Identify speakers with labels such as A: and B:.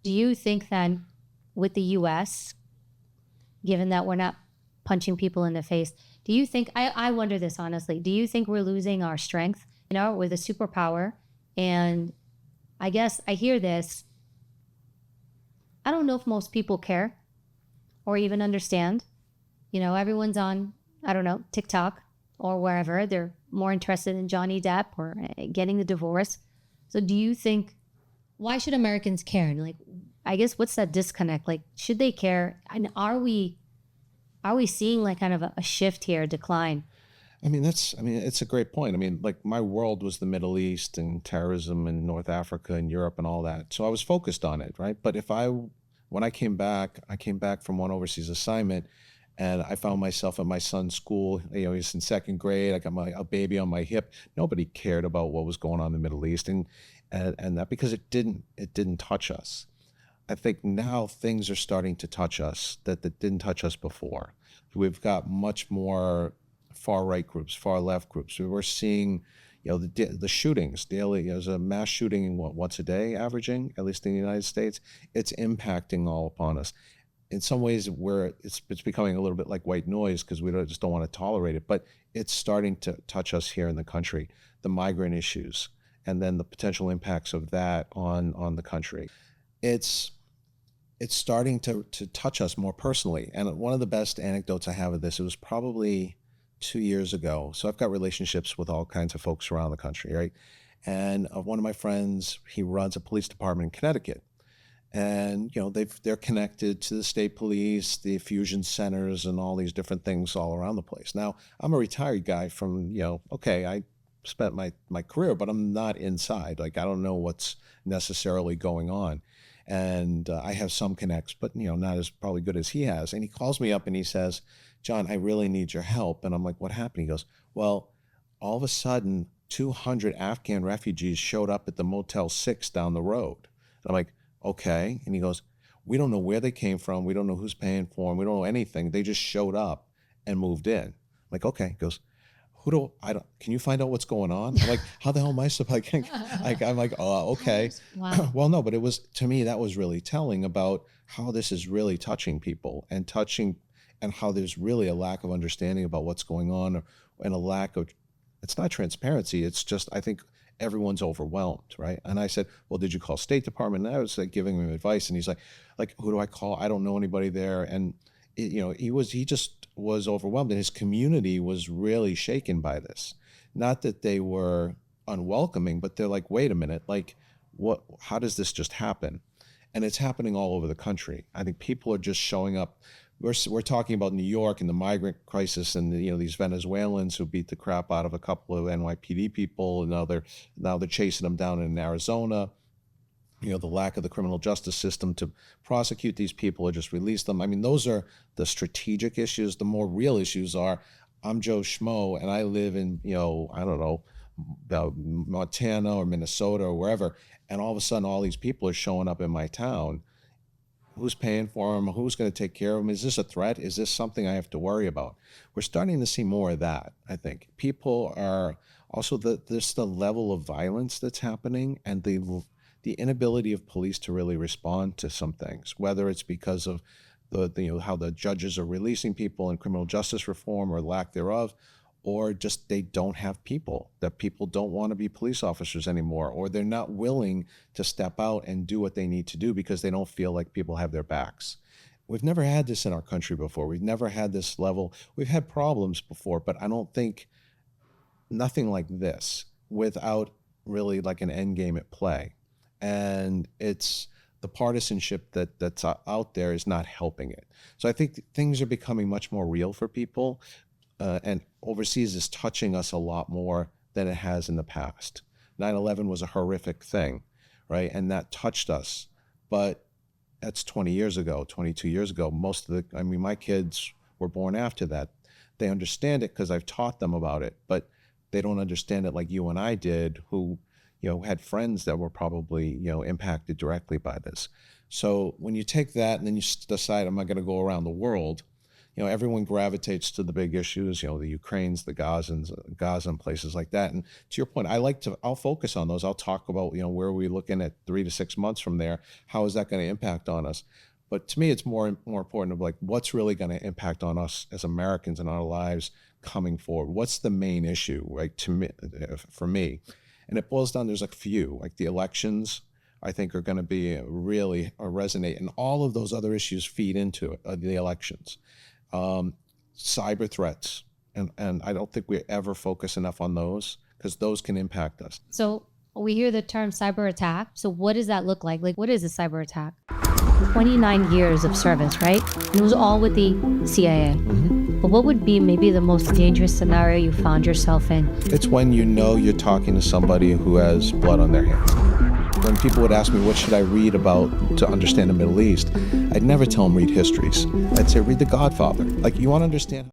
A: Do you think then with the US, given that we're not punching people in the face, do you think, I wonder this honestly, do you think we're losing our strength? You know, we're the superpower. And I guess I hear this. I don't know if most people care or even understand. You know, everyone's on, I don't know, TikTok or wherever. They're more interested in Johnny Depp or getting the divorce. So do you think, why should Americans care? And like, I guess what's that disconnect? Like, should they care? And are we seeing like kind of a shift here, a decline?
B: It's a great point. I mean, like my world was the Middle East and terrorism in North Africa and Europe and all that. So I was focused on it, right? But when I came back from one overseas assignment and I found myself at my son's school, you know, he's in second grade. I got a baby on my hip. Nobody cared about what was going on in the Middle East. And that because it didn't touch us. I think now things are starting to touch us that didn't touch us before. We've got much more far right groups, far left groups. We're seeing, you know, the shootings daily. There's a mass shooting once a day, averaging at least in the United States. It's impacting all upon us. In some ways, where it's becoming a little bit like white noise because just don't want to tolerate it. But it's starting to touch us here in the country. The migrant issues, and then the potential impacts of that on the country. It's starting to touch us more personally. And one of the best anecdotes I have of this, it was probably 2 years ago. So I've got relationships with all kinds of folks around the country, right? And one of my friends, he runs a police department in Connecticut. And, you know, they're connected to the state police, the fusion centers, and all these different things all around the place. Now, I'm a retired guy from, you know, okay, I spent my career, but I'm not inside. Like, I don't know what's necessarily going on. And I have some connects, but, you know, not as probably good as he has. And he calls me up and he says, John, I really need your help. And I'm like, what happened? He goes, well, all of a sudden, 200 Afghan refugees showed up at the Motel 6 down the road. And I'm like, okay. And he goes, we don't know where they came from. We don't know who's paying for them. We don't know anything. They just showed up and moved in. I'm like, okay. He goes, can you find out what's going on? I'm like, how the hell am I supposed I'm like, oh, okay.
A: Wow.
B: Well, no, but it was, to me, that was really telling about how this is really touching people and how there's really a lack of understanding about what's going on and a lack of, it's not transparency. It's just, I think everyone's overwhelmed, right? And I said, well, did you call State Department? And I was like giving him advice and he's like, who do I call? I don't know anybody there. And you know, he just was overwhelmed and his community was really shaken by this. Not that they were unwelcoming, but they're like, wait a minute, like how does this just happen? And it's happening all over the country. I think people are just showing up. We're talking about New York and the migrant crisis and you know, these Venezuelans who beat the crap out of a couple of NYPD people and now they're chasing them down in Arizona. You know, the lack of the criminal justice system to prosecute these people or just release them. I mean, those are the strategic issues. The more real issues are, I'm Joe Schmo and I live in, you know, I don't know, Montana or Minnesota or wherever. And all of a sudden, all these people are showing up in my town. Who's paying for them? Who's going to take care of them? Is this a threat? Is this something I have to worry about? We're starting to see more of that, I think. People are also, there's the level of violence that's happening and the inability of police to really respond to some things, whether it's because of how the judges are releasing people in criminal justice reform or lack thereof, or just they don't have people, that people don't want to be police officers anymore, or they're not willing to step out and do what they need to do because they don't feel like people have their backs. We've never had this in our country before. We've never had this level. We've had problems before, but I don't think nothing like this without really like an end game at play. And it's the partisanship that's out there is not helping it. So I think things are becoming much more real for people, and overseas is touching us a lot more than it has in the past. 9/11 was a horrific thing, right? And that touched us, but that's 20 years ago, 22 years ago. My kids were born after that. They understand it because I've taught them about it, but they don't understand it like you and I did, who had friends that were probably, impacted directly by this. So when you take that and then you decide, I'm not going to go around the world, everyone gravitates to the big issues, the Ukraines, the Gaza and places like that. And to your point, I'll focus on those. I'll talk about, where are we looking at 3 to 6 months from there? How is that going to impact on us? But to me, it's more important of like, what's really going to impact on us as Americans and our lives coming forward? What's the main issue, right? For me, and it boils down, there's a few, like the elections, I think are going to be really resonate. And all of those other issues feed into it, the elections. Cyber threats. And I don't think we ever focus enough on those because those can impact us.
A: So we hear the term cyber attack. So what does that look like? Like, what is a cyber attack? 29 years of service, right? And it was all with the CIA.
B: Mm-hmm.
A: But what would be maybe the most dangerous scenario you found yourself in?
B: It's when you're talking to somebody who has blood on their hands. When people would ask me, what should I read about to understand the Middle East? I'd never tell them read histories. I'd say, read The Godfather. Like, you want to understand